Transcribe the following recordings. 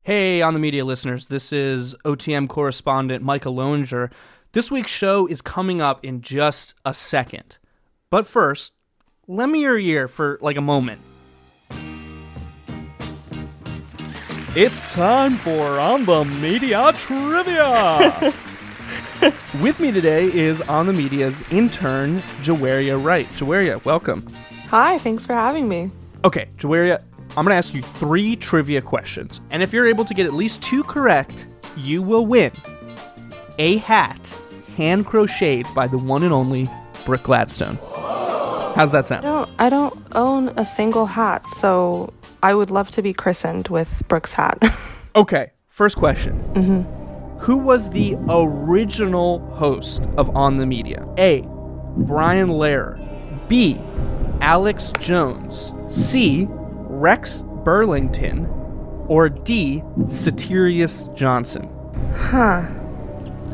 Hey, on the media listeners, this is OTM correspondent Micah Loenger. This week's show is coming up in just a second. But first, lend me your ear for like a moment. It's time for On the Media Trivia! With me today is On the Media's intern, Jawaria Wright. Jawaria, welcome. Hi, thanks for having me. Okay, Jawaria, I'm going to ask you 3 trivia questions. And if you're able to get at least 2 correct, you will win a hat hand crocheted by the one and only Brooke Gladstone. How's that sound? I don't own a single hat, so I would love to be christened with Brooke's hat. Okay, first question. Who was the original host of On the Media? A, Brian Lehrer. B, Alex Jones. C, Rex Burlington. Or D, Satirius Johnson.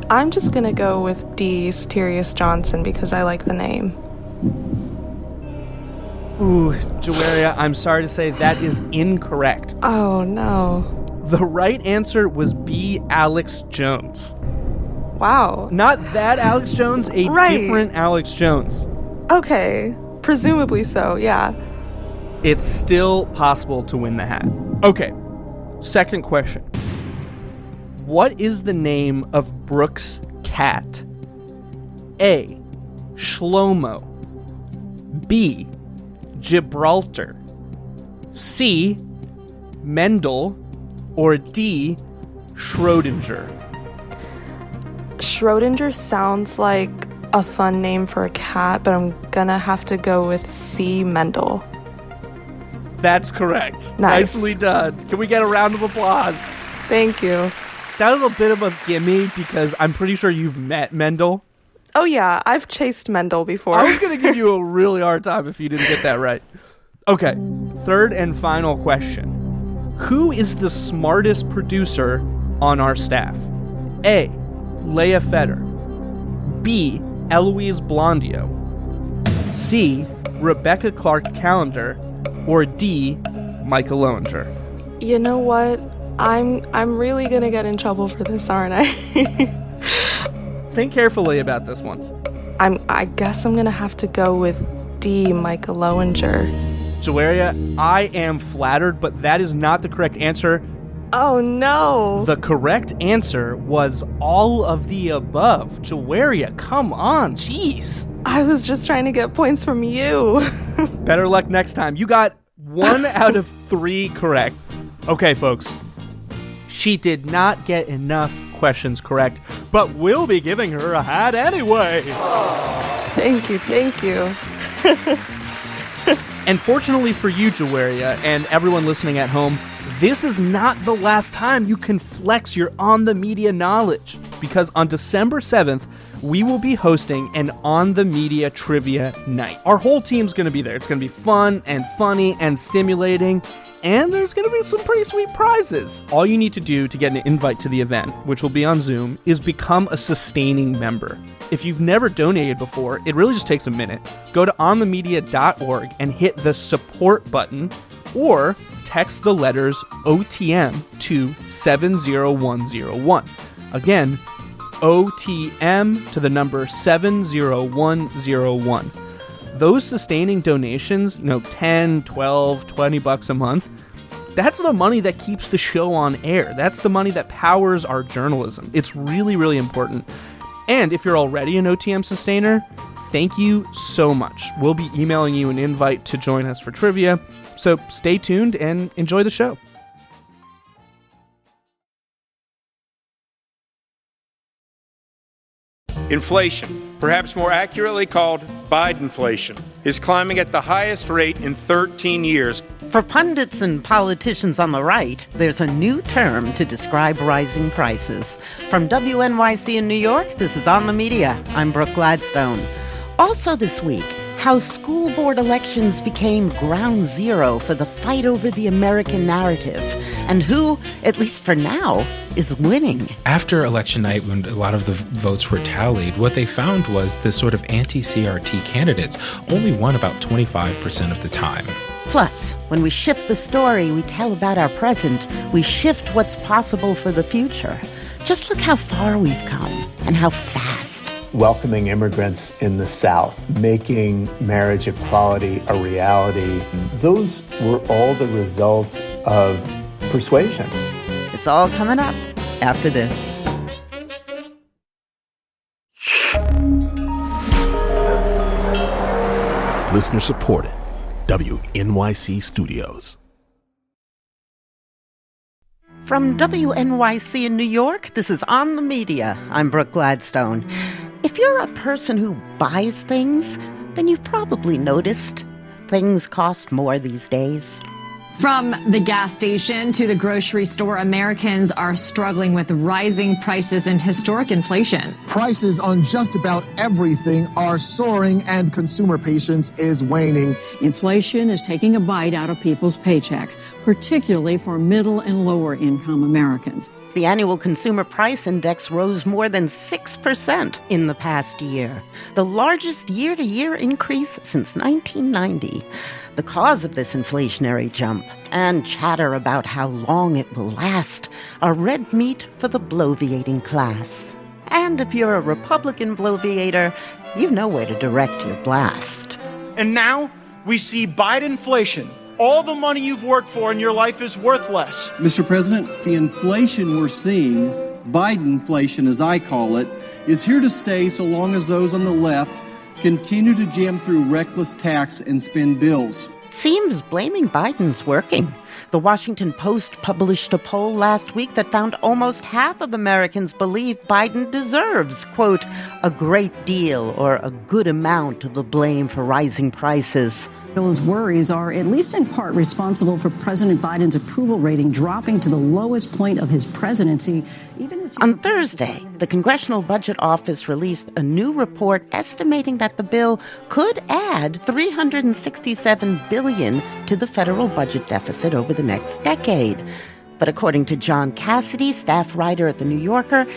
I'm just gonna go with D, Satirius Johnson, because I like the name. Ooh, Jawaria, I'm sorry to say that is incorrect. Oh, no. The right answer was B, Alex Jones. Wow. Not that Alex Jones, a different Alex Jones. Okay, presumably so, yeah. It's still possible to win the hat. Okay, second question. What is the name of Brooke's cat? A, Shlomo. B, Gibraltar. C, Mendel. Or D, Schrodinger. Schrodinger sounds like a fun name for a cat, but I'm gonna have to go with C, Mendel. That's correct. Nice. Nicely done. Can we get a round of applause? Thank you. That was a bit of a gimme because I'm pretty sure you've met Mendel. Oh yeah, I've chased Mendel before. I was going to give you a really hard time if you didn't get that right. Okay, third and final question. Who is the smartest producer on our staff? A, Leah Feder. B, Eloise Blondio. C, Rebecca Clark Callender. Or D, Micah Loenger. You know what? I'm really gonna get in trouble for this, aren't I? Think carefully about this one. I guess I'm gonna have to go with D, Micah Loenger. Jawaria, I am flattered, but that is not the correct answer. Oh no! The correct answer was all of the above. Jawaria, come on, jeez. I was just trying to get points from you. Better luck next time. You got 1 out of 3 correct. Okay, folks. She did not get enough questions correct, but we'll be giving her a hat anyway. Thank you. And fortunately for you, Jawaria, and everyone listening at home, this is not the last time you can flex your On the Media knowledge, because on December 7th, we will be hosting an On the Media Trivia Night. Our whole team's going to be there. It's going to be fun and funny and stimulating, and there's going to be some pretty sweet prizes. All you need to do to get an invite to the event, which will be on Zoom, is become a sustaining member. If you've never donated before, it really just takes a minute. Go to onthemedia.org and hit the support button, or text the letters OTM to 70101. Again, OTM to the number 70101. Those sustaining donations, $10, $12, $20 a month, that's the money that keeps the show on air. That's the money that powers our journalism. It's really, really important. And if you're already an OTM sustainer, thank you so much. We'll be emailing you an invite to join us for trivia. So stay tuned and enjoy the show. Inflation, perhaps more accurately called Bidenflation, is climbing at the highest rate in 13 years. For pundits and politicians on the right, there's a new term to describe rising prices. From WNYC in New York, this is On the Media. I'm Brooke Gladstone. Also this week, how school board elections became ground zero for the fight over the American narrative, and who, at least for now, is winning. After election night, when a lot of the votes were tallied, what they found was the sort of anti-CRT candidates only won about 25% of the time. Plus, when we shift the story we tell about our present, we shift what's possible for the future. Just look how far we've come and how fast. Welcoming immigrants in the South, making marriage equality a reality. Those were all the results of persuasion. It's all coming up after this. Listener supported. WNYC Studios. From WNYC in New York, this is On the Media. I'm Brooke Gladstone. If you're a person who buys things, then you've probably noticed things cost more these days. From the gas station to the grocery store, Americans are struggling with rising prices and historic inflation. Prices on just about everything are soaring and consumer patience is waning. Inflation is taking a bite out of people's paychecks, particularly for middle and lower income Americans. The annual Consumer Price Index rose more than 6% in the past year, the largest year-to-year increase since 1990. The cause of this inflationary jump and chatter about how long it will last are red meat for the bloviating class. And if you're a Republican bloviator, you know where to direct your blast. And now we see Bidenflation. All the money you've worked for in your life is worth less. Mr. President, the inflation we're seeing, Bidenflation as I call it, is here to stay so long as those on the left continue to jam through reckless tax and spend bills. Seems blaming Biden's working. The Washington Post published a poll last week that found almost half of Americans believe Biden deserves, quote, a great deal or a good amount of the blame for rising prices. Those worries are at least in part responsible for President Biden's approval rating dropping to the lowest point of his presidency. Even as on Thursday, the Congressional Budget Office released a new report estimating that the bill could add $367 billion to the federal budget deficit over the next decade. But according to John Cassidy, staff writer at The New Yorker,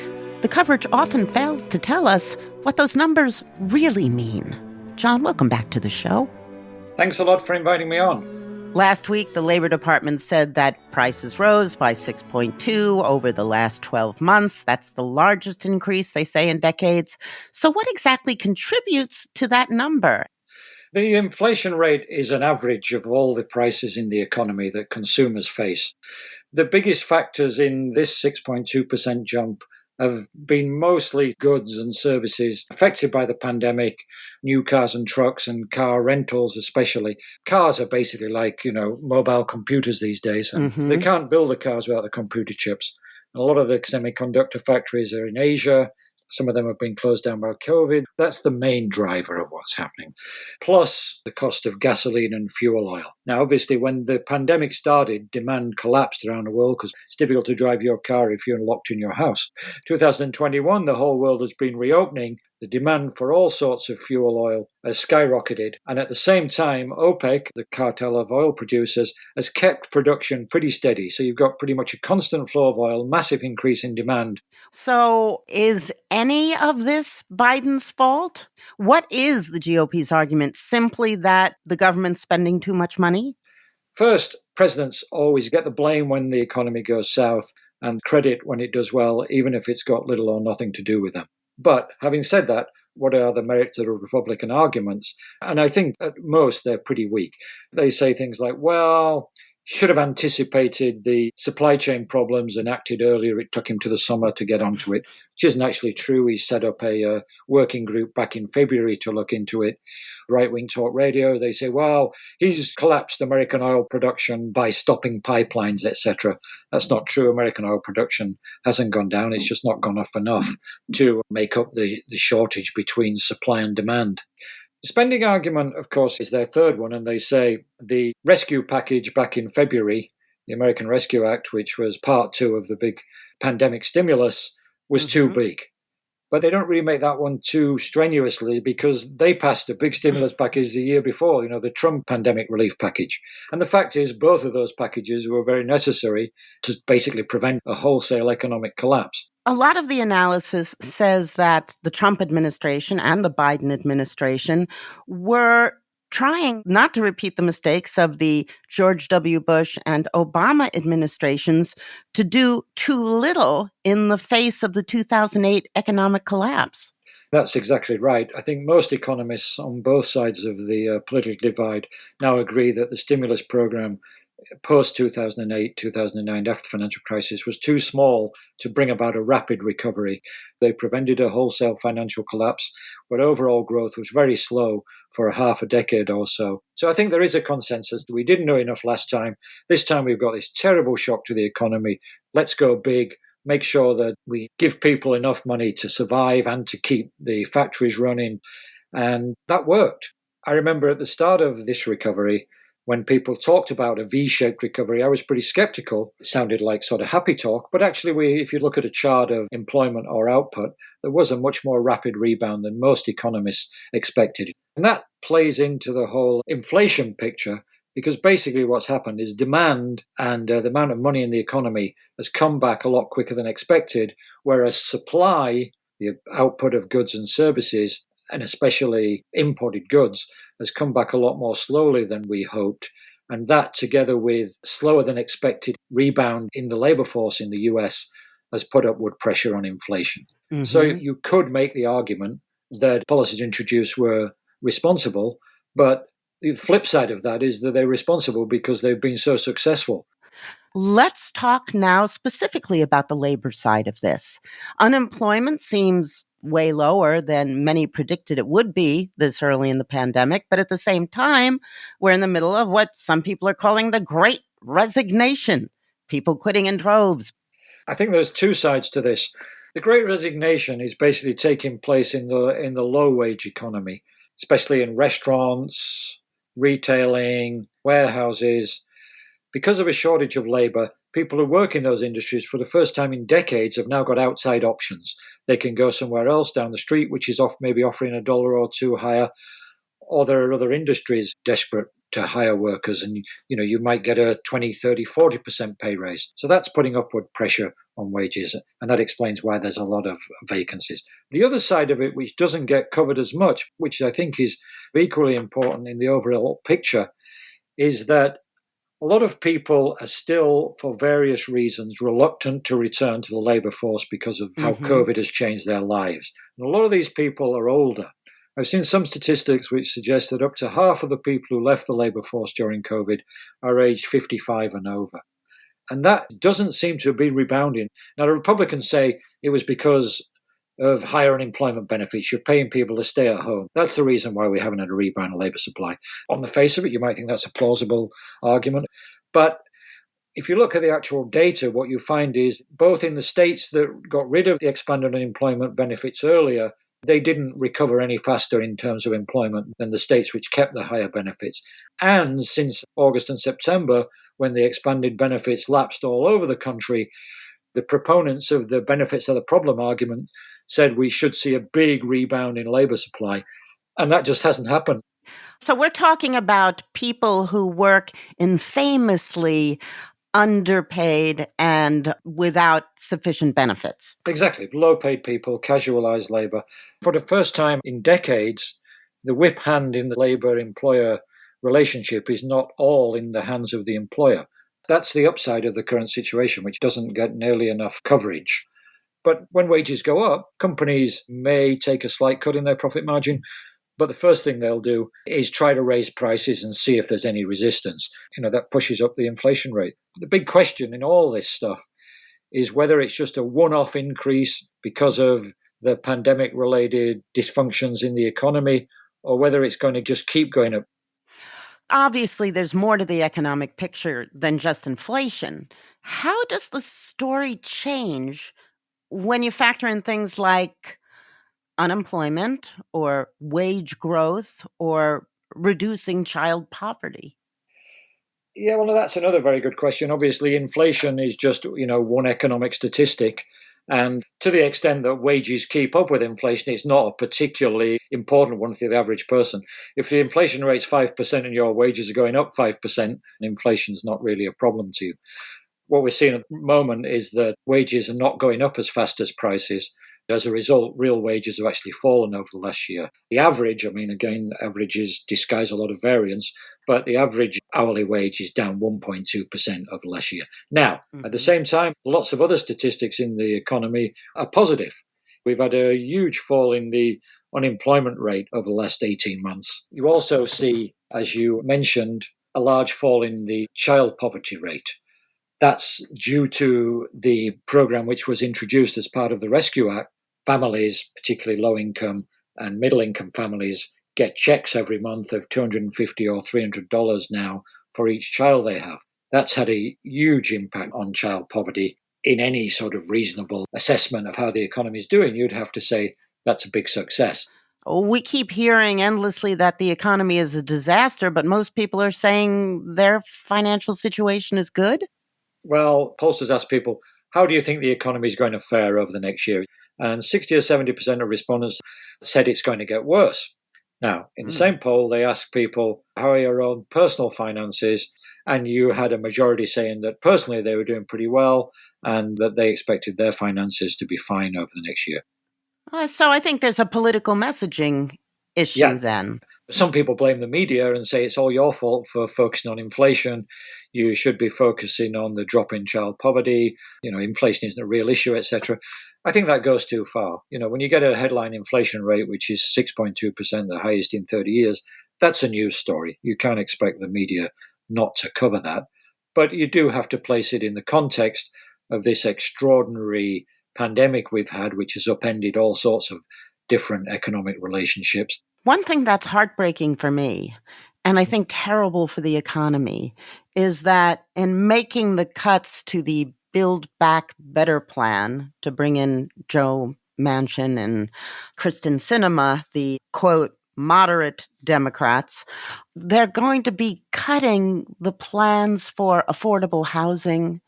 the coverage often fails to tell us what those numbers really mean. John, welcome back to the show. Thanks a lot for inviting me on. Last week, the Labor Department said that prices rose by 6.2 over the last 12 months. That's the largest increase, they say, in decades. So what exactly contributes to that number? The inflation rate is an average of all the prices in the economy that consumers face. The biggest factors in this 6.2% jump have been mostly goods and services affected by the pandemic, new cars and trucks and car rentals especially. Cars are basically like, mobile computers these days. And They can't build the cars without the computer chips. And a lot of the semiconductor factories are in Asia. Some of them have been closed down by COVID. That's the main driver of what's happening. Plus the cost of gasoline and fuel oil. Now, obviously, when the pandemic started, demand collapsed around the world because it's difficult to drive your car if you're locked in your house. 2021, the whole world has been reopening. The demand for all sorts of fuel oil has skyrocketed. And at the same time, OPEC, the cartel of oil producers, has kept production pretty steady. So you've got pretty much a constant flow of oil, massive increase in demand. So is any of this Biden's fault? What is the GOP's argument? Simply that the government's spending too much money? First, presidents always get the blame when the economy goes south and credit when it does well, even if it's got little or nothing to do with them. But having said that, what are the merits of the Republican arguments? And I think at most they're pretty weak. They say things like, well, should have anticipated the supply chain problems and acted earlier. It took him to the summer to get onto it, which isn't actually true. He set up a working group back in February to look into it. Right-wing talk radio, they say, well, he's collapsed American oil production by stopping pipelines, etc. That's not true. American oil production hasn't gone down. It's just not gone up enough to make up the shortage between supply and demand. The spending argument, of course, is their third one, and they say the rescue package back in February, the American Rescue Act, which was part two of the big pandemic stimulus, was too big. But they don't really make that one too strenuously because they passed a big stimulus package the year before, the Trump pandemic relief package. And the fact is, both of those packages were very necessary to basically prevent a wholesale economic collapse. A lot of the analysis says that the Trump administration and the Biden administration were trying not to repeat the mistakes of the George W. Bush and Obama administrations to do too little in the face of the 2008 economic collapse. That's exactly right. I think most economists on both sides of the political divide now agree that the stimulus program post 2008, 2009, after the financial crisis, was too small to bring about a rapid recovery. They prevented a wholesale financial collapse, but overall growth was very slow for half a decade or so. So I think there is a consensus. We didn't know enough last time. This time we've got this terrible shock to the economy. Let's go big. Make sure that we give people enough money to survive and to keep the factories running. And that worked. I remember at the start of this recovery, when people talked about a V-shaped recovery, I was pretty skeptical. It sounded like sort of happy talk, but actually, if you look at a chart of employment or output, there was a much more rapid rebound than most economists expected. And that plays into the whole inflation picture, because basically what's happened is demand and the amount of money in the economy has come back a lot quicker than expected, whereas supply, the output of goods and services, and especially imported goods, has come back a lot more slowly than we hoped. And that, together with slower than expected rebound in the labor force in the US, has put upward pressure on inflation. Mm-hmm. So you could make the argument that policies introduced were responsible, but the flip side of that is that they're responsible because they've been so successful. Let's talk now specifically about the labor side of this. Unemployment seems way lower than many predicted it would be this early in the pandemic, but at the same time, we're in the middle of what some people are calling the Great Resignation, people quitting in droves. I think there's two sides to this. The Great Resignation is basically taking place in the low-wage economy, especially in restaurants, retailing, warehouses. Because of a shortage of labor, people who work in those industries for the first time in decades have now got outside options. They can go somewhere else down the street, which is maybe offering $1 or $2 higher, or there are other industries desperate to hire workers, and you might get a 20, 30, 40% pay raise. So that's putting upward pressure on wages, and that explains why there's a lot of vacancies. The other side of it, which doesn't get covered as much, which I think is equally important in the overall picture, is that a lot of people are still, for various reasons, reluctant to return to the labor force because of how COVID has changed their lives. And a lot of these people are older. I've seen some statistics which suggest that up to half of the people who left the labor force during COVID are aged 55 and over. And that doesn't seem to be rebounding. Now, the Republicans say it was because of higher unemployment benefits. You're paying people to stay at home. That's the reason why we haven't had a rebound in labour supply. On the face of it, you might think that's a plausible argument. But if you look at the actual data, what you find is both in the states that got rid of the expanded unemployment benefits earlier, they didn't recover any faster in terms of employment than the states which kept the higher benefits. And since August and September, when the expanded benefits lapsed all over the country, the proponents of the benefits are the problem argument said we should see a big rebound in labor supply. And that just hasn't happened. So we're talking about people who work in famously underpaid and without sufficient benefits. Exactly. Low-paid people, casualized labor. For the first time in decades, the whip hand in the labor-employer relationship is not all in the hands of the employer. That's the upside of the current situation, which doesn't get nearly enough coverage. But when wages go up, companies may take a slight cut in their profit margin, but the first thing they'll do is try to raise prices and see if there's any resistance. That pushes up the inflation rate. The big question in all this stuff is whether it's just a one-off increase because of the pandemic-related dysfunctions in the economy, or whether it's going to just keep going up. Obviously, there's more to the economic picture than just inflation. How does the story change when you factor in things like unemployment or wage growth or reducing child poverty? Yeah, well, that's another very good question. Obviously, inflation is just, one economic statistic. And to the extent that wages keep up with inflation, it's not a particularly important one to the average person. If the inflation rate's 5% and your wages are going up 5%, inflation's not really a problem to you. What we're seeing at the moment is that wages are not going up as fast as prices. As a result, real wages have actually fallen over the last year. The average, again, averages disguise a lot of variance, but the average hourly wage is down 1.2% over last year. Now, at the same time, lots of other statistics in the economy are positive. We've had a huge fall in the unemployment rate over the last 18 months. You also see, as you mentioned, a large fall in the child poverty rate. That's due to the program which was introduced as part of the Rescue Act. Families, particularly low-income and middle-income families, get checks every month of $250 or $300 now for each child they have. That's had a huge impact on child poverty. In any sort of reasonable assessment of how the economy is doing, you'd have to say that's a big success. We keep hearing endlessly that the economy is a disaster, but most people are saying their financial situation is good. Well, pollsters ask people, how do you think the economy is going to fare over the next year? And 60 or 70% of respondents said it's going to get worse. Now, in the same poll, they asked people, how are your own personal finances? And you had a majority saying that personally they were doing pretty well and that they expected their finances to be fine over the next year. So I think there's a political messaging issue then. Some people blame the media and say it's all your fault for focusing on inflation. You should be focusing on the drop in child poverty. Inflation isn't a real issue, etc. I think that goes too far. When you get a headline inflation rate, which is 6.2%, the highest in 30 years, that's a news story. You can't expect the media not to cover that. But you do have to place it in the context of this extraordinary pandemic we've had, which has upended all sorts of different economic relationships. One thing that's heartbreaking for me, and I think terrible for the economy, is that in making the cuts to the Build Back Better plan to bring in Joe Manchin and Kristen Sinema, the, quote, moderate Democrats, they're going to be cutting the plans for affordable housing.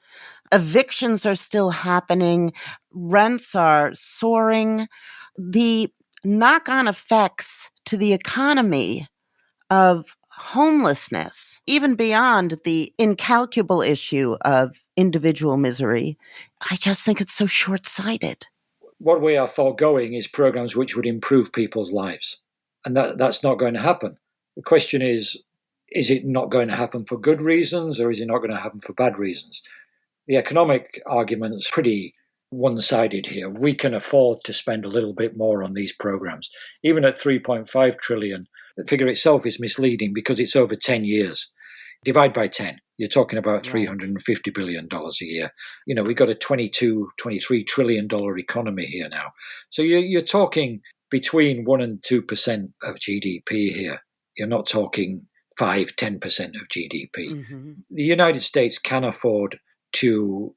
Evictions are still happening. Rents are soaring. The knock-on effects to the economy of homelessness, even beyond the incalculable issue of individual misery, I just think it's so short-sighted. What we are foregoing is programs which would improve people's lives. And that's not going to happen. The question is it not going to happen for good reasons or is it not going to happen for bad reasons? The economic argument is pretty one-sided here. We can afford to spend a little bit more on these programs. Even at $3.5 trillion, the figure itself is misleading because it's over 10 years. Divide by 10, you're talking about $350 billion a year. We've got a $23 trillion economy here now. So you're talking between 1% and 2% of GDP here. You're not talking 5-10% of GDP. The United States can afford to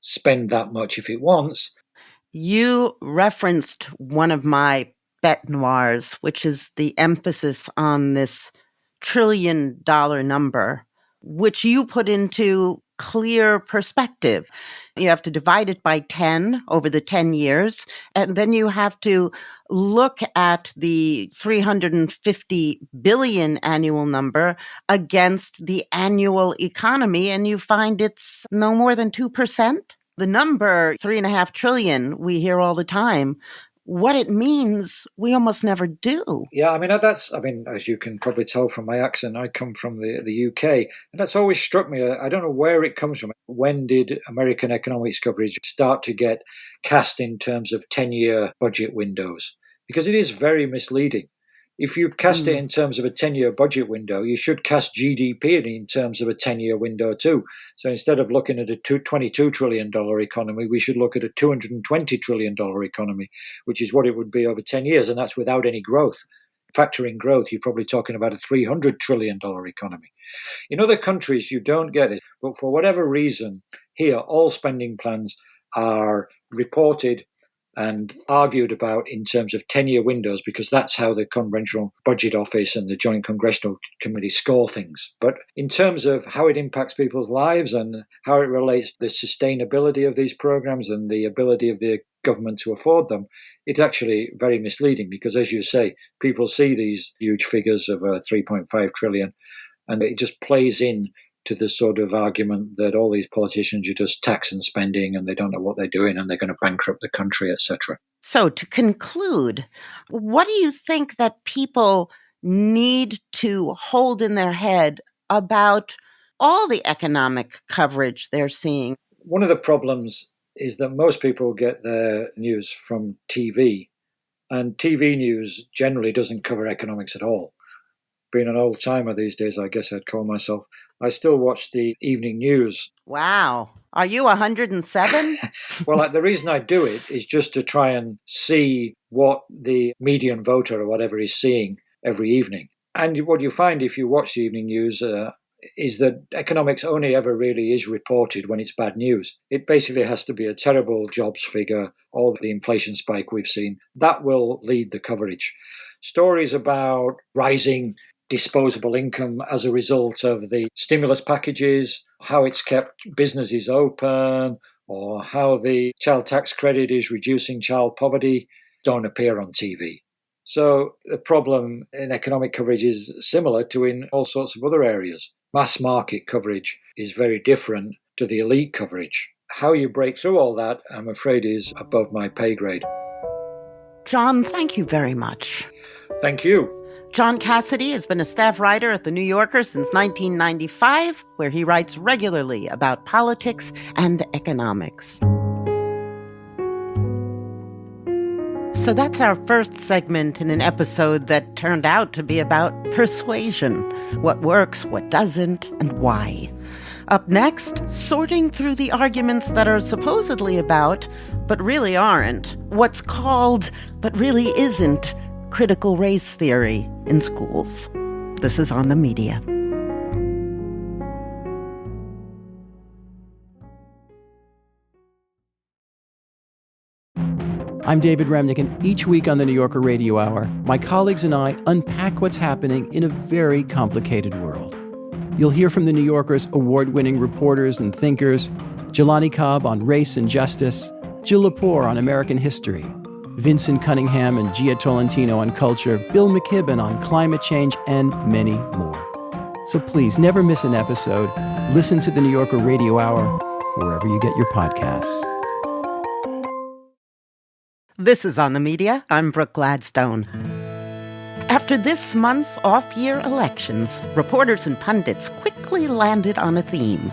spend that much if it wants. You referenced one of my bête noirs, which is the emphasis on this $1 trillion number, which you put into clear perspective. You have to divide it by 10 over the 10 years, and then you have to look at the 350 billion annual number against the annual economy, and you find it's no more than 2%. The number 3.5 trillion we hear all the time, what it means, we almost never do. Yeah, as you can probably tell from my accent, I come from the UK, and that's always struck me. I don't know where it comes from. When did American economics coverage start to get cast in terms of 10-year budget windows? Because it is very misleading. If you cast it in terms of a 10-year budget window, you should cast GDP in terms of a 10-year window too. So instead of looking at a $22 trillion economy, we should look at a $220 trillion economy, which is what it would be over 10 years, and that's without any growth. Factoring growth, you're probably talking about a $300 trillion economy. In other countries, you don't get it, but for whatever reason, here, all spending plans are reported and argued about in terms of 10-year windows because that's how the Congressional Budget Office and the Joint Congressional Committee score things. But in terms of how it impacts people's lives and how it relates to the sustainability of these programs and the ability of the government to afford them, it's actually very misleading because, as you say, people see these huge figures of 3.5 trillion and it just plays in to the sort of argument that all these politicians are just tax and spending and they don't know what they're doing and they're going to bankrupt the country, etc. So to conclude, what do you think that people need to hold in their head about all the economic coverage they're seeing? One of the problems is that most people get their news from TV, and TV news generally doesn't cover economics at all. Being an old timer these days, I guess I'd call myself, I still watch the evening news. Wow. Are you 107? Well, the reason I do it is just to try and see what the median voter or whatever is seeing every evening. And what you find if you watch the evening news is that economics only ever really is reported when it's bad news. It basically has to be a terrible jobs figure, or the inflation spike we've seen. That will lead the coverage. Stories about rising disposable income as a result of the stimulus packages, how it's kept businesses open, or how the child tax credit is reducing child poverty, don't appear on TV. So the problem in economic coverage is similar to in all sorts of other areas. Mass market coverage is very different to the elite coverage. How you break through all that, I'm afraid, is above my pay grade. John, thank you very much. Thank you. John Cassidy has been a staff writer at The New Yorker since 1995, where he writes regularly about politics and economics. So that's our first segment in an episode that turned out to be about persuasion. What works, what doesn't, and why. Up next, sorting through the arguments that are supposedly about, but really aren't, what's called, but really isn't, critical race theory in schools. This is On the Media. I'm David Remnick, and each week on the New Yorker Radio Hour, my colleagues and I unpack what's happening in a very complicated world. You'll hear from the New Yorker's award-winning reporters and thinkers, Jelani Cobb on race and justice, Jill Lepore on American history, Vincent Cunningham and Gia Tolentino on culture, Bill McKibben on climate change, and many more. So please, never miss an episode. Listen to the New Yorker Radio Hour wherever you get your podcasts. This is On the Media. I'm Brooke Gladstone. After this month's off-year elections, reporters and pundits quickly landed on a theme.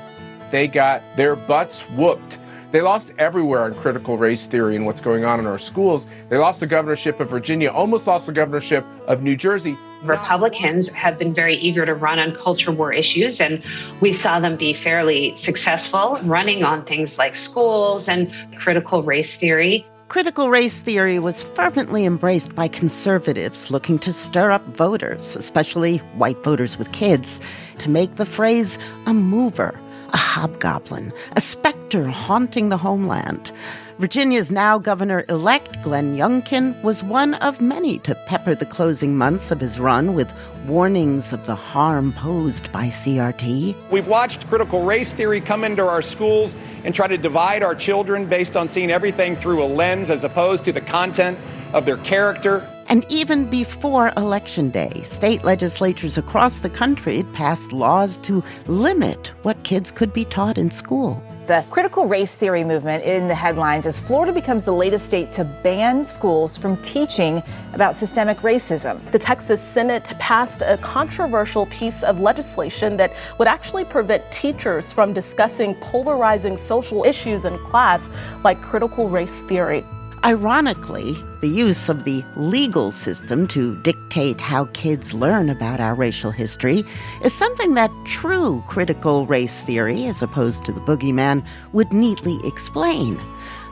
They got their butts whooped. They lost everywhere on critical race theory and what's going on in our schools. They lost the governorship of Virginia, almost lost the governorship of New Jersey. Republicans have been very eager to run on culture war issues, and we saw them be fairly successful running on things like schools and critical race theory. Critical race theory was fervently embraced by conservatives looking to stir up voters, especially white voters with kids, to make the phrase a mover, a hobgoblin, a specter haunting the homeland. Virginia's now governor-elect Glenn Youngkin was one of many to pepper the closing months of his run with warnings of the harm posed by CRT. We've watched critical race theory come into our schools and try to divide our children based on seeing everything through a lens as opposed to the content of their character. And even before Election Day, state legislatures across the country had passed laws to limit what kids could be taught in school. The critical race theory movement in the headlines as Florida becomes the latest state to ban schools from teaching about systemic racism. The Texas Senate passed a controversial piece of legislation that would actually prevent teachers from discussing polarizing social issues in class, like critical race theory. Ironically, the use of the legal system to dictate how kids learn about our racial history is something that true critical race theory, as opposed to the boogeyman, would neatly explain.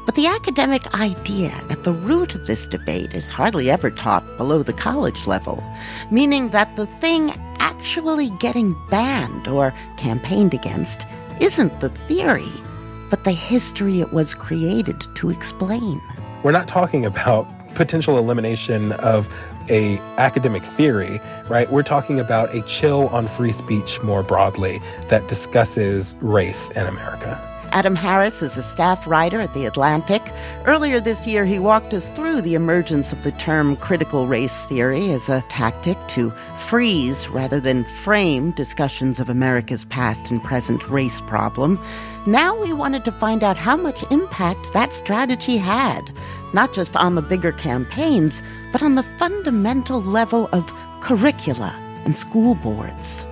But the academic idea at the root of this debate is hardly ever taught below the college level, meaning that the thing actually getting banned or campaigned against isn't the theory, but the history it was created to explain. We're not talking about potential elimination of a academic theory, right? We're talking about a chill on free speech more broadly that discusses race in America. Adam Harris is a staff writer at The Atlantic. Earlier this year, he walked us through the emergence of the term critical race theory as a tactic to freeze rather than frame discussions of America's past and present race problem. Now we wanted to find out how much impact that strategy had. not just on the bigger campaigns, but on the fundamental level of curricula and school boards.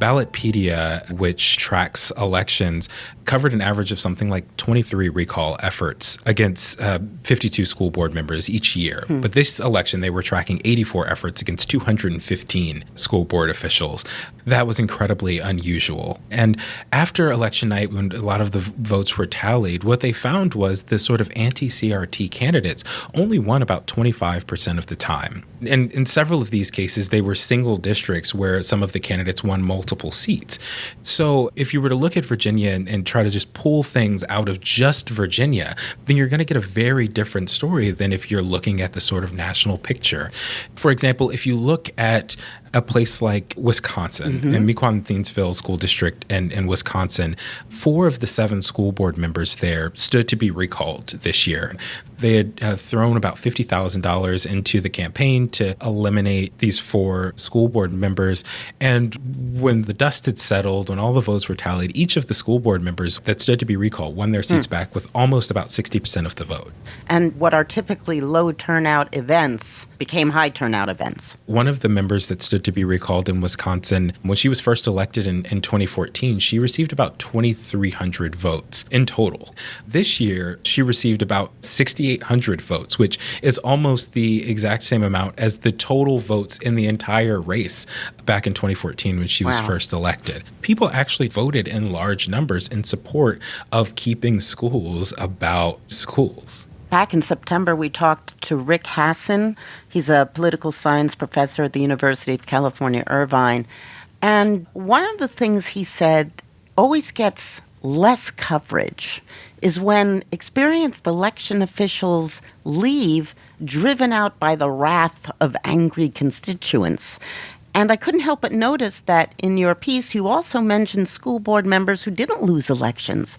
Ballotpedia, which tracks elections, covered an average of something like 23 recall efforts against 52 school board members each year. But this election, they were tracking 84 efforts against 215 school board officials. That was incredibly unusual. And after election night, when a lot of the votes were tallied, what they found was the sort of anti-CRT candidates only won about 25% of the time. And in several of these cases, they were single districts where some of the candidates won multiple seats. So if you were to look at Virginia and try to just pull things out of just Virginia, then you're going to get a very different story than if you're looking at the sort of national picture. For example, if you look at a place like Wisconsin, in Mequon-Thiensville School District in Wisconsin, 4 of the 7 school board members there stood to be recalled this year. They had thrown about $50,000 into the campaign to eliminate these 4 school board members. And when the dust had settled, when all the votes were tallied, each of the school board members that stood to be recalled won their seats back with almost about 60% of the vote. And what are typically low turnout events became high turnout events. One of the members that stood to be recalled in Wisconsin, when she was first elected in 2014, she received about 2,300 votes in total. This year, she received about 6,800 votes, which is almost the exact same amount as the total votes in the entire race back in 2014 when she was first elected. People actually voted in large numbers in support of keeping schools about schools. Back in September, we talked to Rick Hasson. He's a political science professor at the University of California, Irvine. And one of the things he said always gets less coverage is when experienced election officials leave, driven out by the wrath of angry constituents. And I couldn't help but notice that in your piece, you also mentioned school board members who didn't lose elections,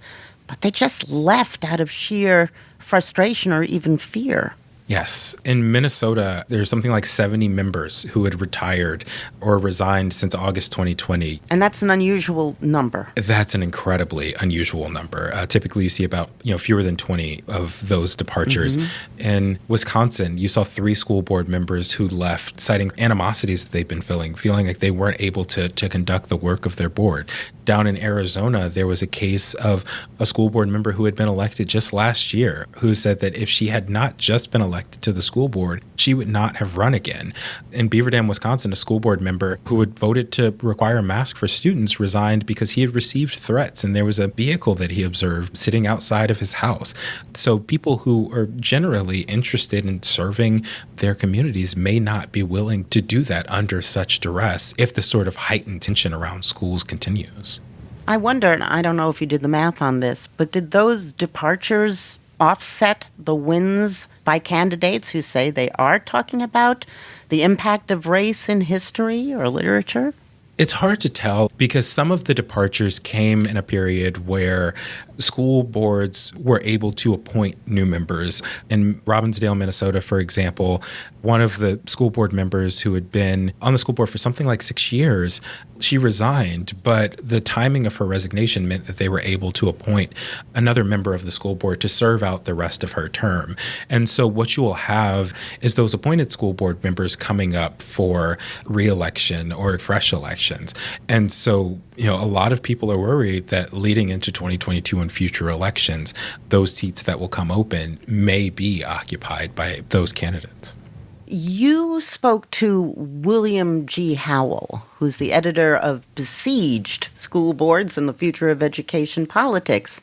but they just left out of sheer frustration or even fear. Yes. In Minnesota, there's something like 70 members who had retired or resigned since August 2020. And that's an unusual number. That's an incredibly unusual number. Typically, you see about fewer than 20 of those departures. In Wisconsin, you saw 3 school board members who left, citing animosities that they've been feeling like they weren't able to conduct the work of their board. Down in Arizona, there was a case of a school board member who had been elected just last year who said that if she had not just been elected to the school board, she would not have run again. In Beaver Dam, Wisconsin, a school board member who had voted to require a mask for students resigned because he had received threats and there was a vehicle that he observed sitting outside of his house. So people who are generally interested in serving their communities may not be willing to do that under such duress if the sort of heightened tension around schools continues. I wonder, and I don't know if you did the math on this, but did those departures offset the wins by candidates who say they are talking about the impact of race in history or literature? It's hard to tell because some of the departures came in a period where school boards were able to appoint new members. In Robbinsdale, Minnesota, for example, one of the school board members who had been on the school board for something like 6 years, she resigned, but the timing of her resignation meant that they were able to appoint another member of the school board to serve out the rest of her term. And so what you will have is those appointed school board members coming up for re-election or fresh elections. And so, a lot of people are worried that leading into 2022 and future elections, those seats that will come open may be occupied by those candidates. You spoke to William G. Howell, who's the editor of Besieged: School Boards and the Future of Education Politics.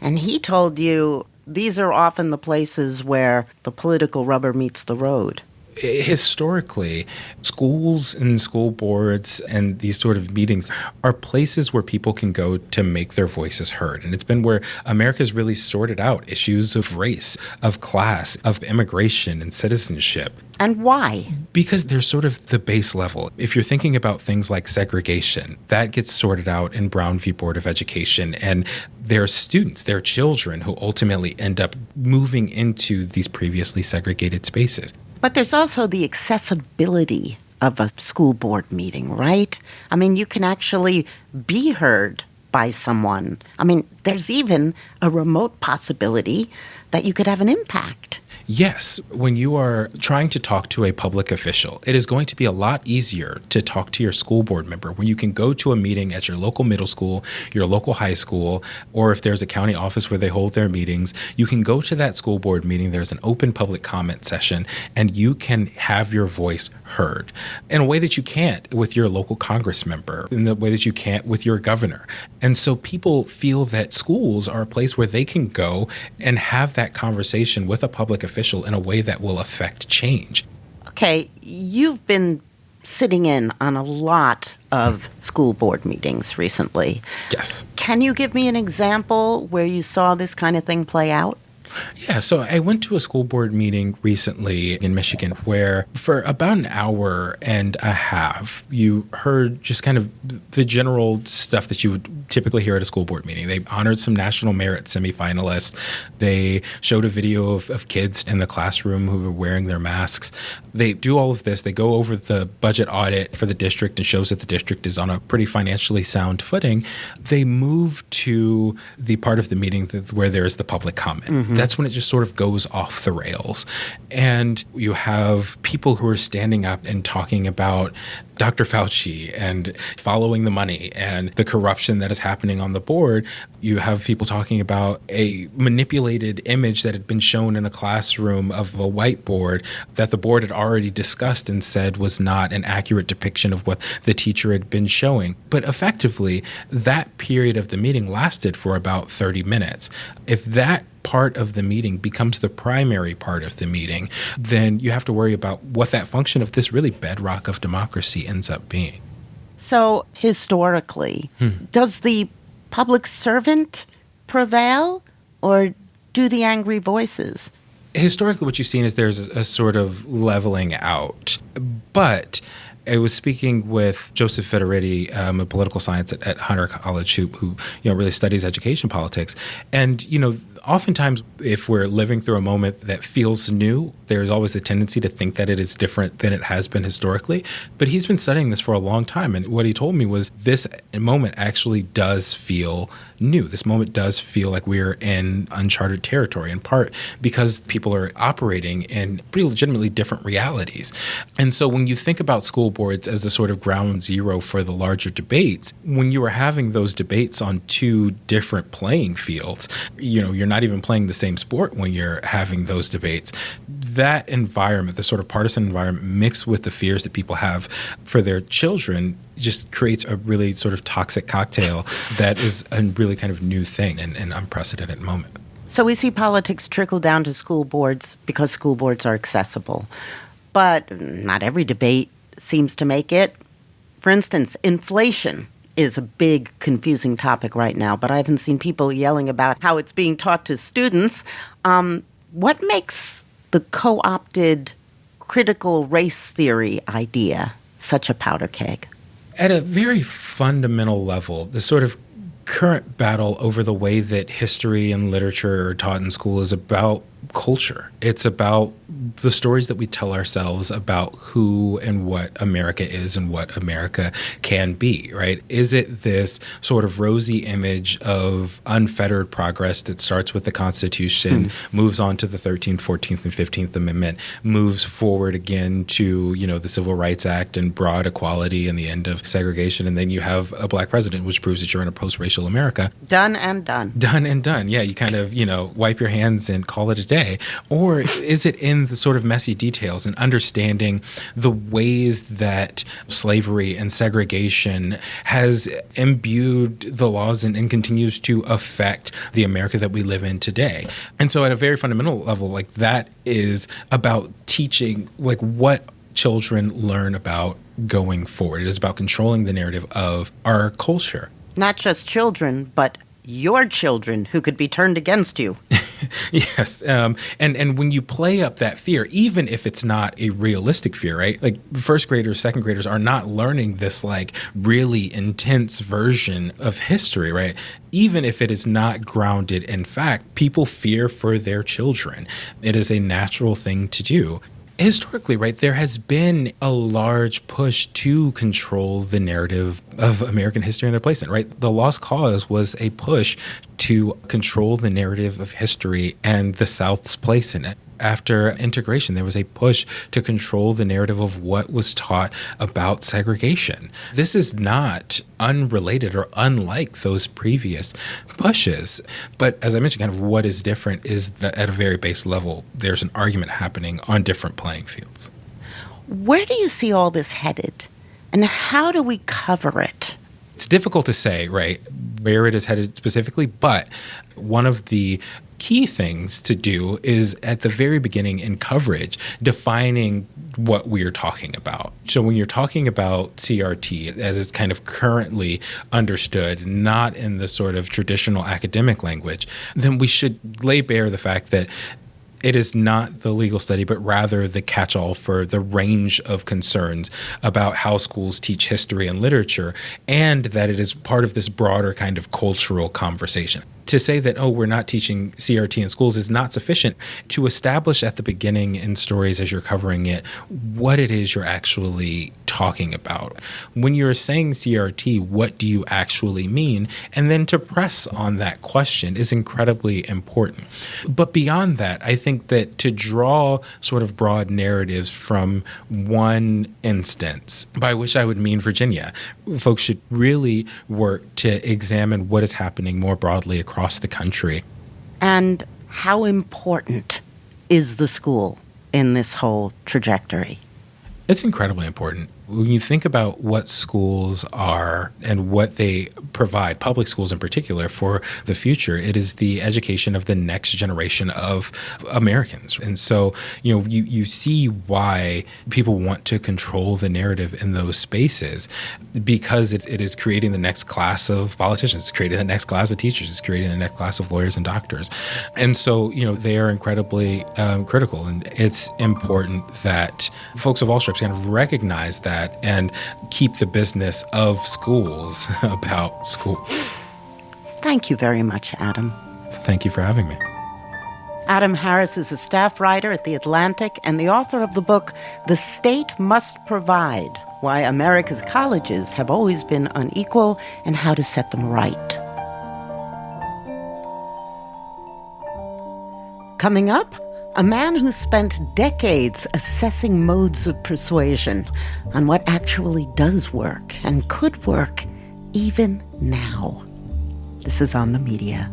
And he told you these are often the places where the political rubber meets the road. Historically, schools and school boards and these sort of meetings are places where people can go to make their voices heard. And it's been where America's really sorted out issues of race, of class, of immigration and citizenship. And why? Because they're sort of the base level. If you're thinking about things like segregation, that gets sorted out in Brown v. Board of Education. And there are students, there are children who ultimately end up moving into these previously segregated spaces. But there's also the accessibility of a school board meeting, right? I mean, you can actually be heard by someone. I mean, there's even a remote possibility that you could have an impact. Yes, when you are trying to talk to a public official, it is going to be a lot easier to talk to your school board member when you can go to a meeting at your local middle school, your local high school, or if there's a county office where they hold their meetings, you can go to that school board meeting. There's an open public comment session, and you can have your voice heard in a way that you can't with your local Congress member, in the way that you can't with your governor. And so people feel that schools are a place where they can go and have that conversation with a public official in a way that will affect change. Okay, you've been sitting in on a lot of school board meetings recently. Yes. Can you give me an example where you saw this kind of thing play out? Yeah, so I went to a school board meeting recently in Michigan where for about an hour and a half, you heard just kind of the general stuff that you would typically hear at a school board meeting. They honored some national merit semifinalists. They showed a video of kids in the classroom who were wearing their masks. They do all of this. They go over the budget audit for the district and shows that the district is on a pretty financially sound footing. They move to the part of the meeting where there is the public comment. Mm-hmm. That's when it just sort of goes off the rails. And you have people who are standing up and talking about Dr. Fauci and following the money and the corruption that is happening on the board. You have people talking about a manipulated image that had been shown in a classroom of a whiteboard that the board had already discussed and said was not an accurate depiction of what the teacher had been showing. But effectively, that period of the meeting lasted for about 30 minutes. If that part of the meeting becomes the primary part of the meeting, then you have to worry about what that function of this really bedrock of democracy ends up being. So historically, does the public servant prevail or do the angry voices? Historically, what you've seen is there's a sort of leveling out. But I was speaking with Joseph Federici, a political science at Hunter College, who really studies education politics. And, oftentimes, if we're living through a moment that feels new, there's always a tendency to think that it is different than it has been historically. But he's been studying this for a long time. And what he told me was this moment actually does feel new. This moment does feel like we're in uncharted territory, in part because people are operating in pretty legitimately different realities. And so when you think about school boards as the sort of ground zero for the larger debates, when you are having those debates on two different playing fields, you're not even playing the same sport when you're having those debates. That environment, the sort of partisan environment mixed with the fears that people have for their children just creates a really sort of toxic cocktail that is a really kind of new thing and an unprecedented moment. So we see politics trickle down to school boards because school boards are accessible. But not every debate seems to make it. For instance, inflation is a big, confusing topic right now, but I haven't seen people yelling about how it's being taught to students. What makes the co-opted critical race theory idea such a powder keg? At a very fundamental level, the sort of current battle over the way that history and literature are taught in school is about culture. It's about the stories that we tell ourselves about who and what America is and what America can be, right? Is it this sort of rosy image of unfettered progress that starts with the Constitution, moves on to the 13th, 14th, and 15th Amendment, moves forward again to, the Civil Rights Act and broad equality and the end of segregation, and then you have a black president, which proves that you're in a post-racial America. Done and done. Done and done. Yeah, you kind of, wipe your hands and call it a day. Or is it in the sort of messy details and understanding the ways that slavery and segregation has imbued the laws and continues to affect the America that we live in today? And so at a very fundamental level, that is about teaching what children learn about going forward. It is about controlling the narrative of our culture. Not just children, but your children who could be turned against you. Yes. And when you play up that fear, even if it's not a realistic fear, right? First graders, second graders are not learning this really intense version of history, right? Even if it is not grounded in fact, people fear for their children. It is a natural thing to do. Historically, right, there has been a large push to control the narrative of American history and their place in it, right? The Lost Cause was a push to control the narrative of history and the South's place in it. After integration, there was a push to control the narrative of what was taught about segregation. This is not unrelated or unlike those previous pushes. But as I mentioned, kind of what is different is that at a very base level, there's an argument happening on different playing fields. Where do you see all this headed? And how do we cover it? It's difficult to say, right, where it is headed specifically, but one of the key things to do is at the very beginning in coverage, defining what we're talking about. So when you're talking about CRT as it's kind of currently understood, not in the sort of traditional academic language, then we should lay bare the fact that it is not the legal study, but rather the catch-all for the range of concerns about how schools teach history and literature, and that it is part of this broader kind of cultural conversation. To say that, oh, we're not teaching CRT in schools is not sufficient. To establish at the beginning in stories as you're covering it what it is you're actually talking about. When you're saying CRT, what do you actually mean? And then to press on that question is incredibly important. But beyond that, I think that to draw sort of broad narratives from one instance, by which I would mean Virginia, folks should really work to examine what is happening more broadly across the country. And how important is the school in this whole trajectory? It's incredibly important. When you think about what schools are and what they provide, public schools in particular, for the future, it is the education of the next generation of Americans. And so, you see why people want to control the narrative in those spaces, because it is creating the next class of politicians, it's creating the next class of teachers, it's creating the next class of lawyers and doctors. And so, they are incredibly critical. And it's important that folks of all stripes kind of recognize that and keep the business of schools about school. Thank you very much, Adam. Thank you for having me. Adam Harris is a staff writer at The Atlantic and the author of the book, The State Must Provide: Why America's Colleges Have Always Been Unequal and How to Set Them Right. Coming up, a man who spent decades assessing modes of persuasion on what actually does work and could work even now. This is On the Media.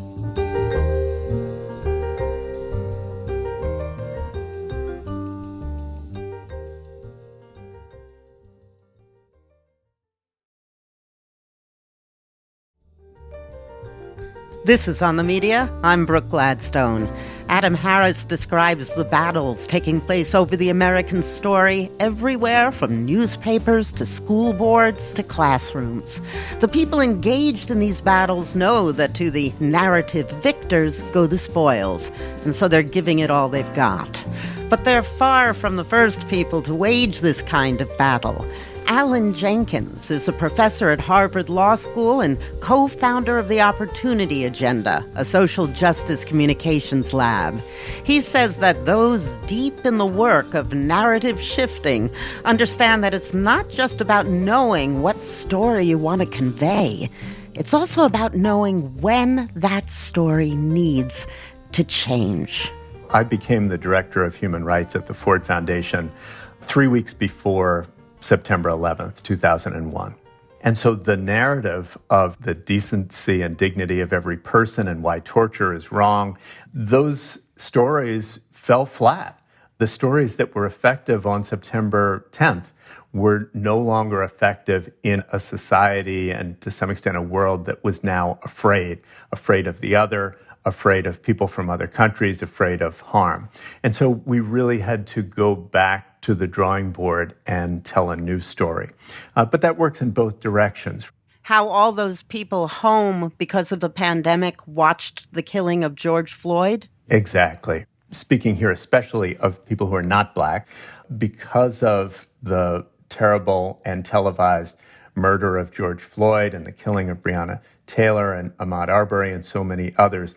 This is On the Media. I'm Brooke Gladstone. Adam Harris describes the battles taking place over the American story everywhere from newspapers to school boards to classrooms. The people engaged in these battles know that to the narrative victors go the spoils, and so they're giving it all they've got. But they're far from the first people to wage this kind of battle. Alan Jenkins is a professor at Harvard Law School and co-founder of the Opportunity Agenda, a social justice communications lab. He says that those deep in the work of narrative shifting understand that it's not just about knowing what story you want to convey. It's also about knowing when that story needs to change. I became the director of human rights at the Ford Foundation 3 weeks before September 11th, 2001. And so the narrative of the decency and dignity of every person and why torture is wrong, those stories fell flat. The stories that were effective on September 10th were no longer effective in a society and to some extent a world that was now afraid of the other, afraid of people from other countries, afraid of harm. And so we really had to go back to the drawing board and tell a new story. But that works in both directions. How all those people home because of the pandemic watched the killing of George Floyd? Exactly. Speaking here especially of people who are not Black, because of the terrible and televised murder of George Floyd and the killing of Breonna Taylor and Ahmaud Arbery and so many others,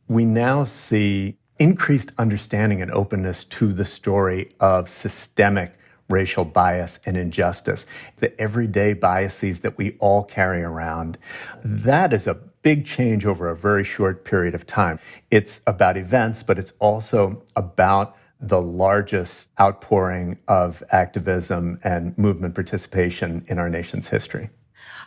we now see increased understanding and openness to the story of systemic racial bias and injustice, the everyday biases that we all carry around. That is a big change over a very short period of time. It's about events, but it's also about the largest outpouring of activism and movement participation in our nation's history.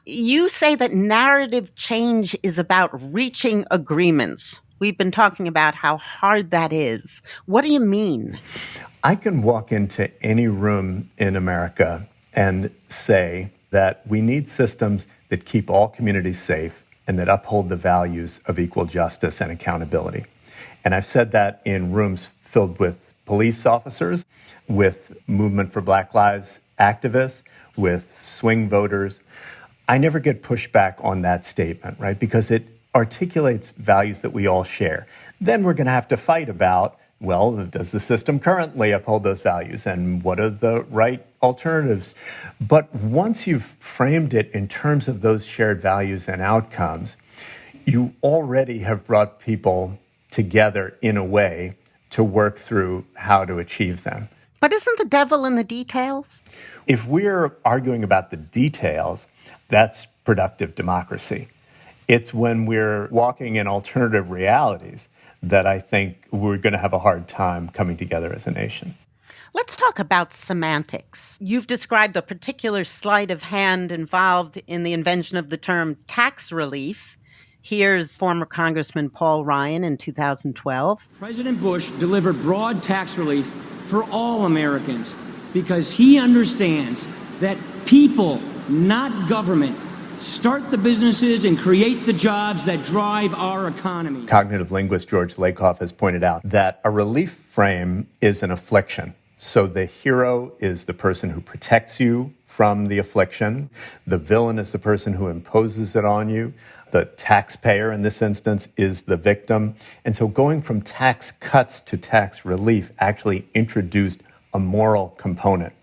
You say that narrative change is about reaching agreements. We've been talking about how hard that is. What do you mean? I can walk into any room in America and say that we need systems that keep all communities safe and that uphold the values of equal justice and accountability. And I've said that in rooms filled with police officers, with Movement for Black Lives activists, with swing voters. I never get pushback on that statement, right? Because it articulates values that we all share. Then we're going to have to fight about, well, does the system currently uphold those values? And what are the right alternatives? But once you've framed it in terms of those shared values and outcomes, you already have brought people together in a way to work through how to achieve them. But isn't the devil in the details? If we're arguing about the details, that's productive democracy. It's when we're walking in alternative realities that I think we're going to have a hard time coming together as a nation. Let's talk about semantics. You've described a particular sleight of hand involved in the invention of the term tax relief. Here's former Congressman Paul Ryan in 2012. President Bush delivered broad tax relief for all Americans because he understands that people, not government, start the businesses and create the jobs that drive our economy. Cognitive linguist George Lakoff has pointed out that a relief frame is an affliction. So the hero is the person who protects you from the affliction. The villain is the person who imposes it on you. The taxpayer, in this instance, is the victim. And so going from tax cuts to tax relief actually introduced a moral component.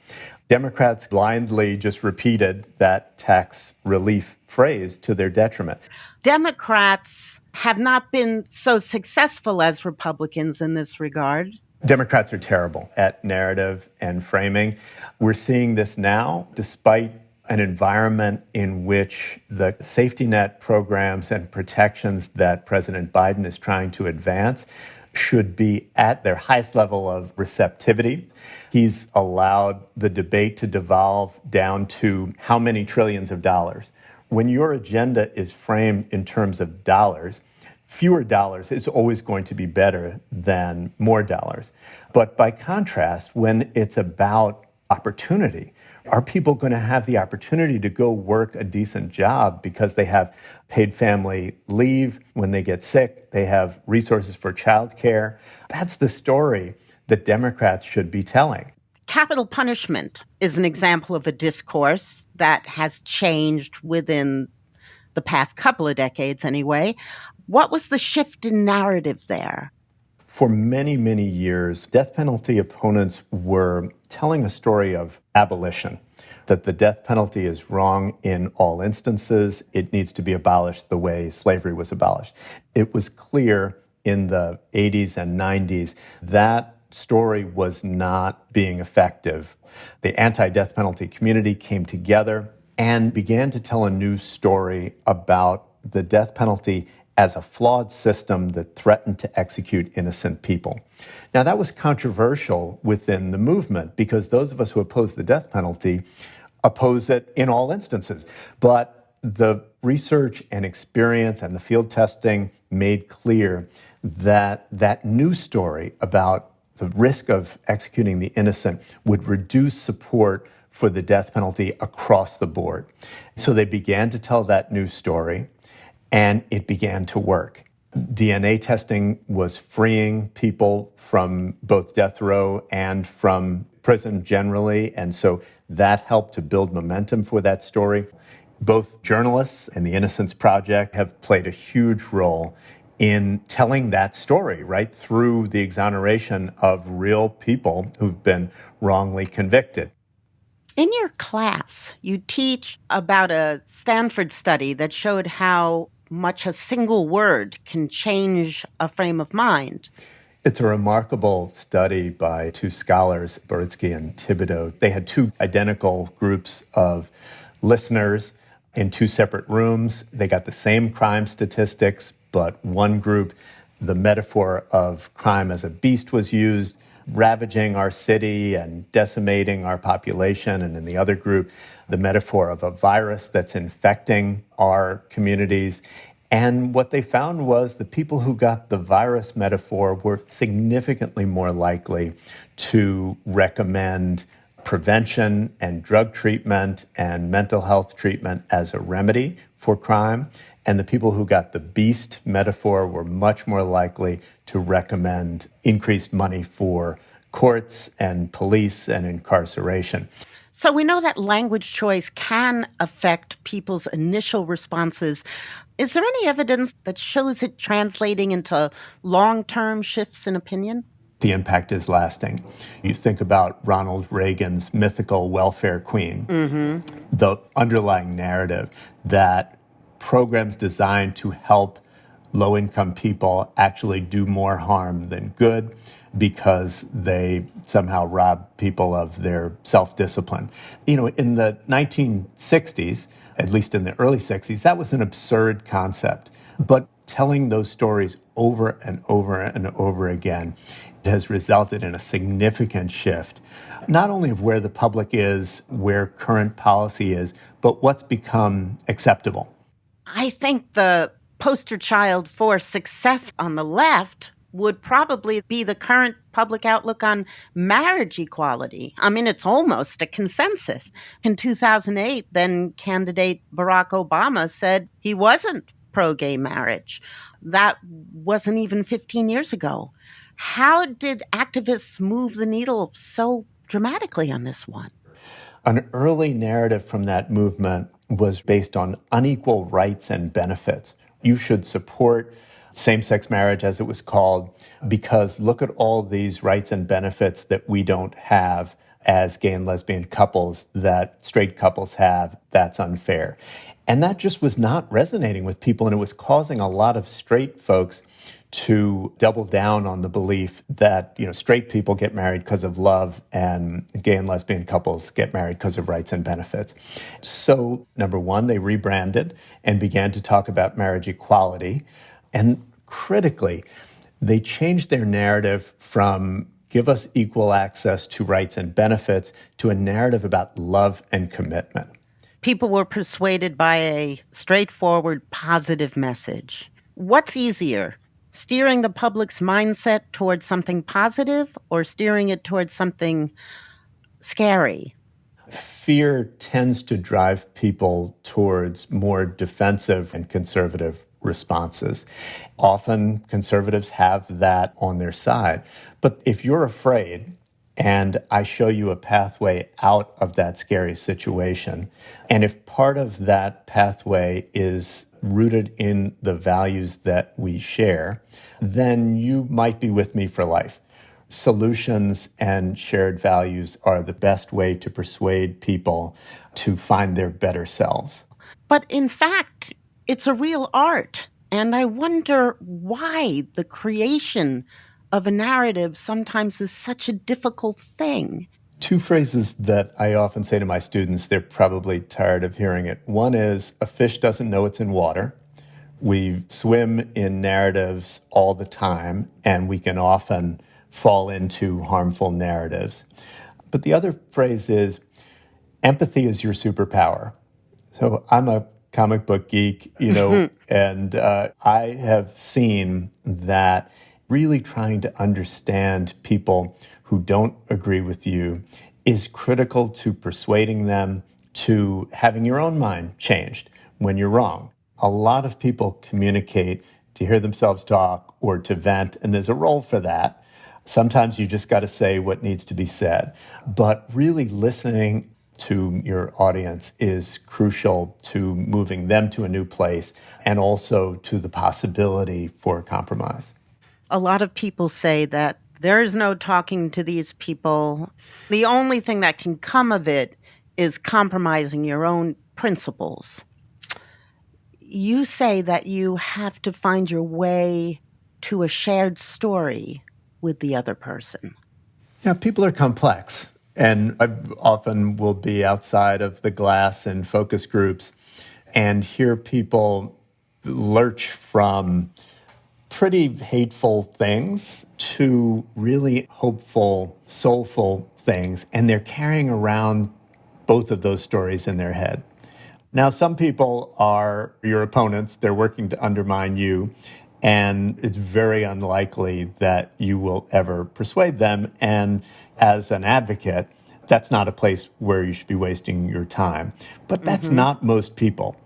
Democrats blindly just repeated that tax relief phrase to their detriment. Democrats have not been so successful as Republicans in this regard. Democrats are terrible at narrative and framing. We're seeing this now, despite an environment in which the safety net programs and protections that President Biden is trying to advance should be at their highest level of receptivity. He's allowed the debate to devolve down to how many trillions of dollars. When your agenda is framed in terms of dollars, fewer dollars is always going to be better than more dollars. But by contrast, when it's about opportunity, are people going to have the opportunity to go work a decent job because they have paid family leave when they get sick? They have resources for childcare. That's the story that Democrats should be telling. Capital punishment is an example of a discourse that has changed within the past couple of decades anyway. What was the shift in narrative there? For many, many years, death penalty opponents were telling a story of abolition, that the death penalty is wrong in all instances. It needs to be abolished the way slavery was abolished. It was clear in the 80s and 90s that story was not being effective. The anti-death penalty community came together and began to tell a new story about the death penalty as a flawed system that threatened to execute innocent people. Now, that was controversial within the movement because those of us who oppose the death penalty oppose it in all instances. But the research and experience and the field testing made clear that that new story about the risk of executing the innocent would reduce support for the death penalty across the board. So they began to tell that new story, and it began to work. DNA testing was freeing people from both death row and from prison generally, and so that helped to build momentum for that story. Both journalists and the Innocence Project have played a huge role in telling that story, right, through the exoneration of real people who've been wrongly convicted. In your class, you teach about a Stanford study that showed how much a single word can change a frame of mind. It's a remarkable study by two scholars, Boritsky and Thibodeau. They had two identical groups of listeners in two separate rooms. They got the same crime statistics, but one group, the metaphor of crime as a beast was used, ravaging our city and decimating our population. And in the other group, the metaphor of a virus that's infecting our communities. And what they found was the people who got the virus metaphor were significantly more likely to recommend prevention and drug treatment and mental health treatment as a remedy for crime. And the people who got the beast metaphor were much more likely to recommend increased money for courts and police and incarceration. So we know that language choice can affect people's initial responses. Is there any evidence that shows it translating into long-term shifts in opinion? The impact is lasting. You think about Ronald Reagan's mythical welfare queen, the underlying narrative that programs designed to help low-income people actually do more harm than good because they somehow rob people of their self-discipline. You know, in the 1960s, at least in the early 60s, that was an absurd concept. But telling those stories over and over and over again has resulted in a significant shift, not only of where the public is, where current policy is, but what's become acceptable. I think the poster child for success on the left would probably be the current public outlook on marriage equality. I mean, it's almost a consensus. In 2008, then candidate Barack Obama said he wasn't pro-gay marriage. That wasn't even 15 years ago. How did activists move the needle so dramatically on this one? An early narrative from that movement was based on unequal rights and benefits. You should support same-sex marriage, as it was called, because look at all these rights and benefits that we don't have as gay and lesbian couples that straight couples have. That's unfair. And that just was not resonating with people, and it was causing a lot of straight folks to double down on the belief that, you know, straight people get married because of love and gay and lesbian couples get married because of rights and benefits. So, number one, they rebranded and began to talk about marriage equality. And critically, they changed their narrative from give us equal access to rights and benefits to a narrative about love and commitment. People were persuaded by a straightforward, positive message. What's easier, steering the public's mindset towards something positive or steering it towards something scary? Fear tends to drive people towards more defensive and conservative responses. Often conservatives have that on their side. But if you're afraid, and I show you a pathway out of that scary situation, and if part of that pathway is rooted in the values that we share, then you might be with me for life. Solutions and shared values are the best way to persuade people to find their better selves. But in fact, it's a real art. And I wonder why the creation of a narrative sometimes is such a difficult thing. Two phrases that I often say to my students, they're probably tired of hearing it. One is, a fish doesn't know it's in water. We swim in narratives all the time, and we can often fall into harmful narratives. But the other phrase is, empathy is your superpower. So I'm a comic book geek, and I have seen that really trying to understand people who don't agree with you is critical to persuading them, to having your own mind changed when you're wrong. A lot of people communicate to hear themselves talk or to vent, and there's a role for that. Sometimes you just got to say what needs to be said. But really listening to your audience is crucial to moving them to a new place and also to the possibility for compromise. A lot of people say that there is no talking to these people. The only thing that can come of it is compromising your own principles. You say that you have to find your way to a shared story. with the other person? Yeah, people are complex. And I often will be outside of the glass in focus groups and hear people lurch from pretty hateful things to really hopeful, soulful things. And they're carrying around both of those stories in their head. Now, some people are your opponents. They're working to undermine you. And it's very unlikely that you will ever persuade them. And as an advocate, that's not a place where you should be wasting your time. But that's not most people.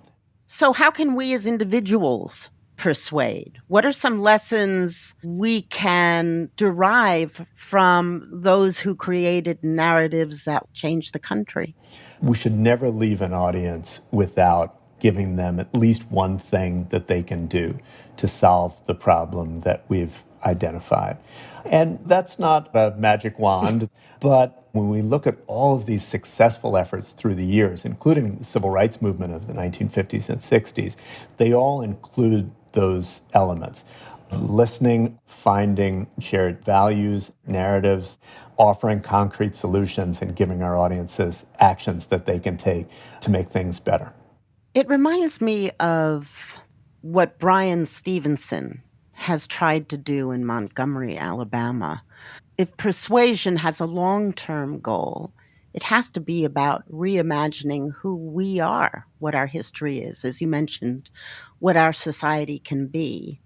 So how can we as individuals persuade? What are some lessons we can derive from those who created narratives that changed the country? We should never leave an audience without giving them at least one thing that they can do to solve the problem that we've identified. And that's not a magic wand, but when we look at all of these successful efforts through the years, including the civil rights movement of the 1950s and 60s, they all include those elements. Listening, finding shared values, narratives, offering concrete solutions, and giving our audiences actions that they can take to make things better. It reminds me of what Brian Stevenson has tried to do in Montgomery, Alabama. If persuasion has a long-term goal, it has to be about reimagining who we are, what our history is, as you mentioned, what our society can be.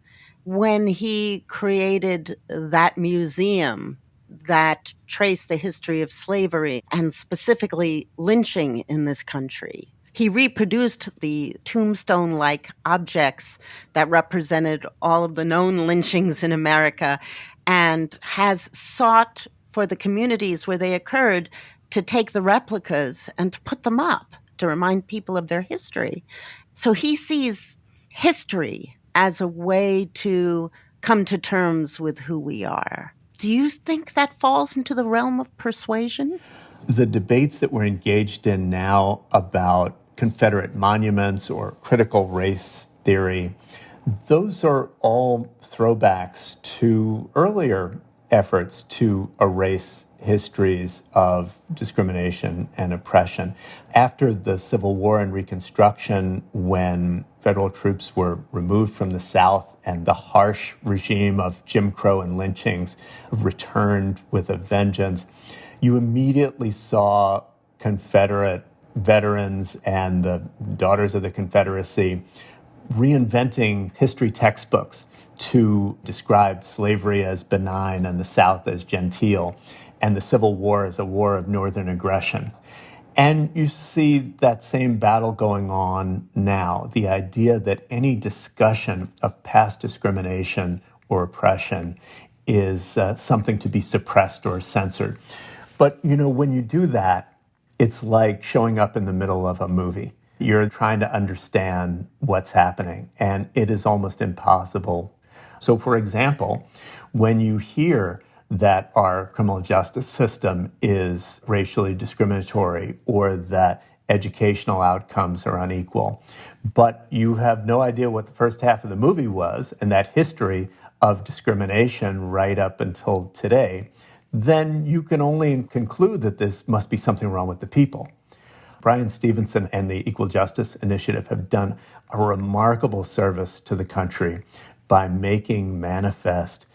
When he created that museum that traced the history of slavery and specifically lynching in this country, he reproduced the tombstone-like objects that represented all of the known lynchings in America and has sought for the communities where they occurred to take the replicas and to put them up to remind people of their history. So he sees history as a way to come to terms with who we are. Do you think that falls into the realm of persuasion? The debates that we're engaged in now about Confederate monuments or critical race theory, those are all throwbacks to earlier efforts to erase histories of discrimination and oppression. After the Civil War and Reconstruction, when federal troops were removed from the South and the harsh regime of Jim Crow and lynchings returned with a vengeance, you immediately saw Confederate veterans and the Daughters of the Confederacy reinventing history textbooks to describe slavery as benign and the South as genteel, and the Civil War as a war of Northern aggression. And you see that same battle going on now, the idea that any discussion of past discrimination or oppression is something to be suppressed or censored. But, when you do that, it's like showing up in the middle of a movie. You're trying to understand what's happening, and it is almost impossible. So, for example, when you hear that our criminal justice system is racially discriminatory or that educational outcomes are unequal, but you have no idea what the first half of the movie was and that history of discrimination right up until today, then you can only conclude that this must be something wrong with the people. Brian Stevenson and the Equal Justice Initiative have done a remarkable service to the country by making manifest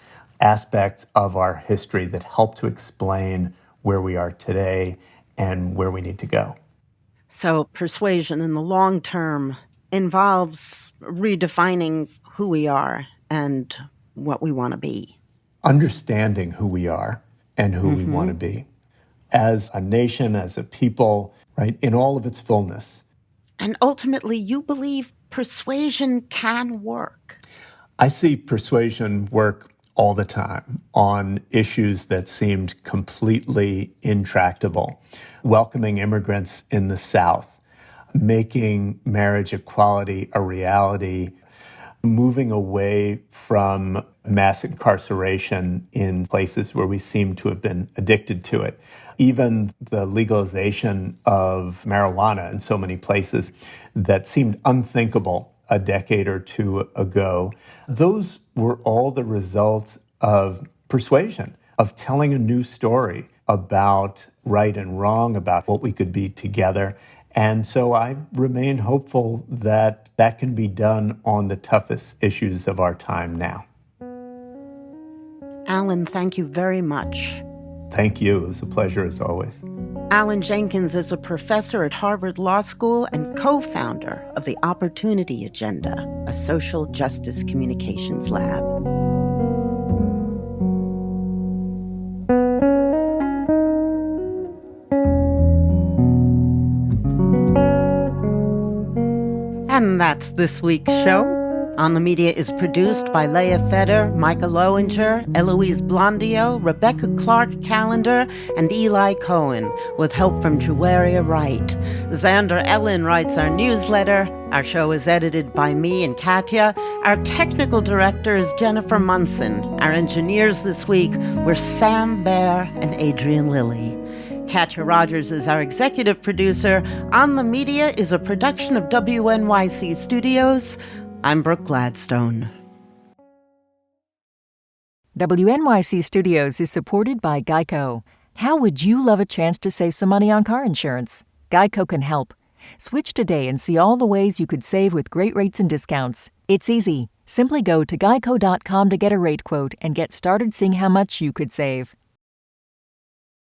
aspects of our history that help to explain where we are today and where we need to go. So persuasion in the long term involves redefining who we are and what we want to be. Understanding who we are and who we want to be as a nation, as a people, right, in all of its fullness. And ultimately, you believe persuasion can work. I see persuasion work all the time on issues that seemed completely intractable. Welcoming immigrants in the South, making marriage equality a reality, moving away from mass incarceration in places where we seem to have been addicted to it. Even the legalization of marijuana in so many places that seemed unthinkable a decade or two ago. Those were all the results of persuasion, of telling a new story about right and wrong, about what we could be together. And so I remain hopeful that that can be done on the toughest issues of our time now. Alan, thank you very much. Thank you. It was a pleasure as always. Alan Jenkins is a professor at Harvard Law School and co-founder of the Opportunity Agenda, a social justice communications lab. And that's this week's show. On the Media is produced by Leah Feder, Micah Lowinger, Eloise Blondio, Rebecca Clark-Callender, and Eli Cohen, with help from Juwaria Wright. Xander Ellen writes our newsletter. Our show is edited by me and Katya. Our technical director is Jennifer Munson. Our engineers this week were Sam Baer and Adrian Lilly. Katya Rogers is our executive producer. On the Media is a production of WNYC Studios. I'm Brooke Gladstone. WNYC Studios is supported by Geico. How would you love a chance to save some money on car insurance? Geico can help. Switch today and see all the ways you could save with great rates and discounts. It's easy. Simply go to geico.com to get a rate quote and get started seeing how much you could save.